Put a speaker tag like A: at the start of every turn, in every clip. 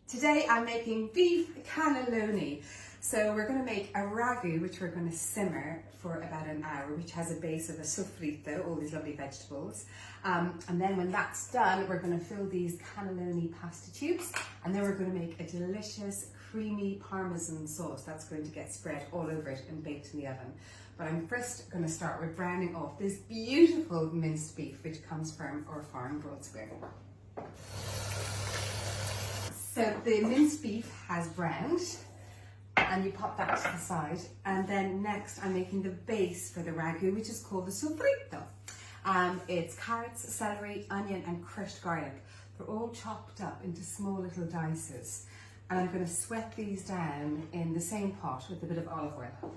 A: Today I'm making beef cannelloni. So we're going to make a ragu, which we're going to simmer for about an hour, which has a base of a sofrito, all these lovely vegetables. And then when that's done, we're going to fill these cannelloni pasta tubes, and then we're going to make a delicious creamy Parmesan sauce that's going to get spread all over it and baked in the oven. But I'm first going to start with browning off this beautiful minced beef, which comes from our farm, Broadsquare. So the minced beef has browned, and you pop that to the side. And then next I'm making the base for the ragu, which is called the sofrito. It's carrots, celery, onion and crushed garlic. They're all chopped up into small little dices. And I'm going to sweat these down in the same pot with a bit of olive oil.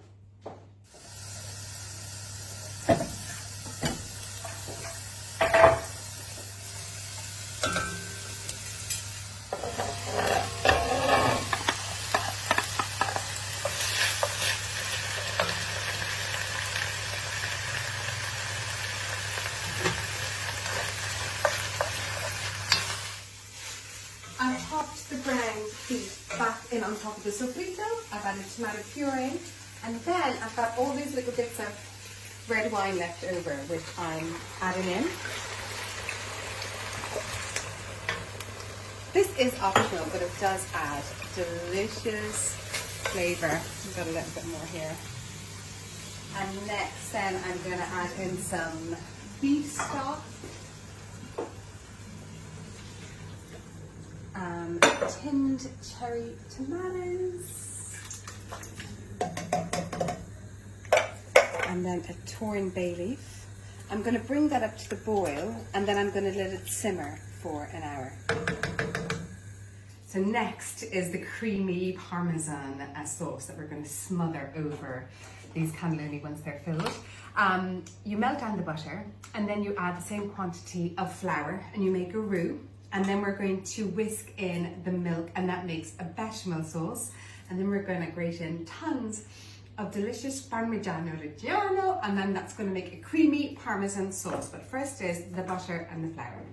A: I've popped the brown beef back in on top of the sofrito. I've added tomato puree, and then I've got all these little bits of red wine left over, which I'm adding in. This is optional, but it does add delicious flavour. I've got a little bit more here. And next then I'm going to add in some beef stock. Tinned cherry tomatoes, and then a torn bay leaf. I'm going to bring that up to the boil, and then I'm going to let it simmer for an hour. So next is the creamy Parmesan sauce that we're going to smother over these cannelloni once they're filled. You melt down the butter, and then you add the same quantity of flour, and you make a roux. And then we're going to whisk in the milk, and that makes a bechamel sauce. And then we're going to grate in tons of delicious Parmesan Reggiano, and then that's going to make a creamy Parmesan sauce. But first is the butter and the flour.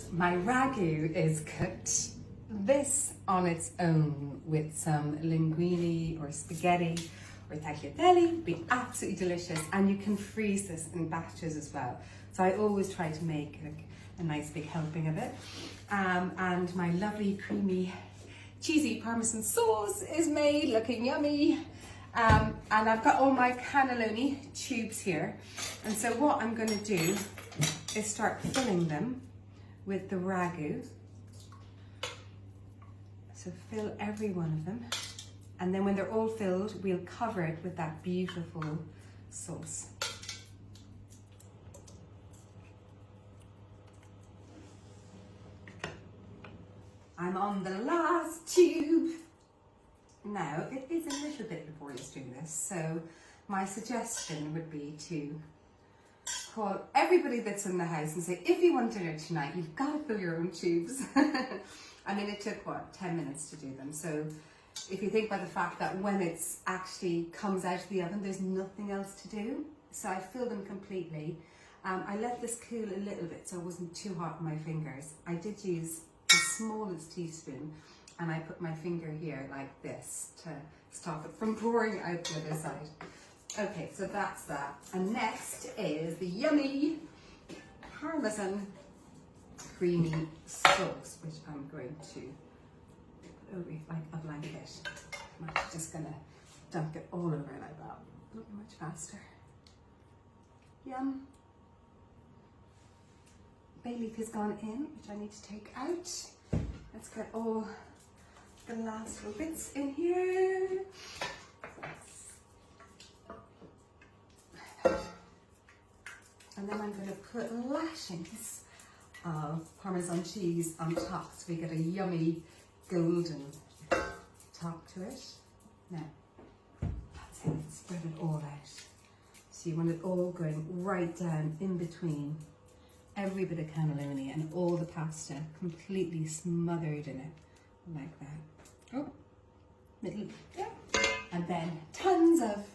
A: My ragu is cooked. This on its own with some linguine or spaghetti or tagliatelle would be absolutely delicious, and you can freeze this in batches as well. So I always try to make a nice big helping of it. And my lovely creamy cheesy Parmesan sauce is made, looking yummy. And I've got all my cannelloni tubes here. And so what I'm going to do is start filling them with the ragu. So fill every one of them. And then when they're all filled, we'll cover it with that beautiful sauce. I'm on the last tube. Now, it is a little bit laborious doing this, so my suggestion would be to call everybody that's in the house and say, if you want dinner tonight, you've got to fill your own tubes. I mean, it took, 10 minutes to do them. So if you think about the fact that when it's actually comes out of the oven, there's nothing else to do. So I filled them completely. I let this cool a little bit so it wasn't too hot on my fingers. I did use the smallest teaspoon, and I put my finger here like this to stop it from pouring out the other side. Okay, so that's that. And next is the yummy Parmesan creamy sauce, which I'm going to put over like a blanket. I'm actually just gonna dunk it all over like that. A little much faster. Yum. Bay leaf has gone in, which I need to take out. Let's get all the last little bits in here. And then I'm going to put lashings of Parmesan cheese on top, so we get a yummy golden top to it. Now, that's it, spread it all out. So you want it all going right down in between every bit of cannelloni and all the pasta completely smothered in it, like that. Oh, little, yeah. And then tons of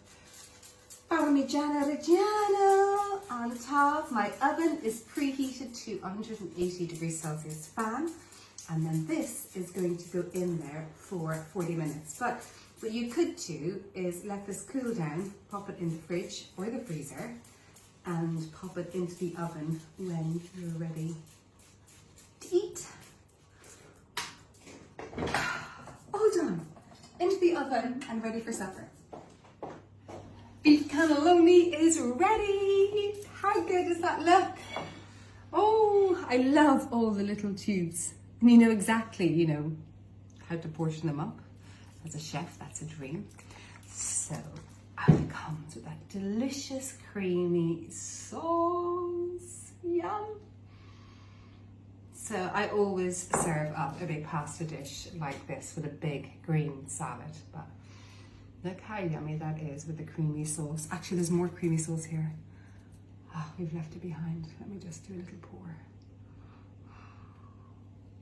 A: Parmesan Reggiano on top. My oven is preheated to 180 degrees Celsius fan. And then this is going to go in there for 40 minutes. But what you could do is let this cool down, pop it in the fridge or the freezer, and pop it into the oven when you're ready to eat. All done. Into the oven and ready for supper. Beef cannelloni is ready. How good does that look? Oh, I love all the little tubes. And you know exactly, how to portion them up. As a chef, that's a dream. So, it comes with that delicious creamy sauce. Yum. So I always serve up a big pasta dish like this with a big green salad. But look how yummy that is with the creamy sauce. Actually, there's more creamy sauce here. Oh, we've left it behind. Let me just do a little pour.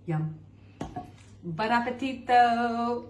A: Yum. Buon appetito!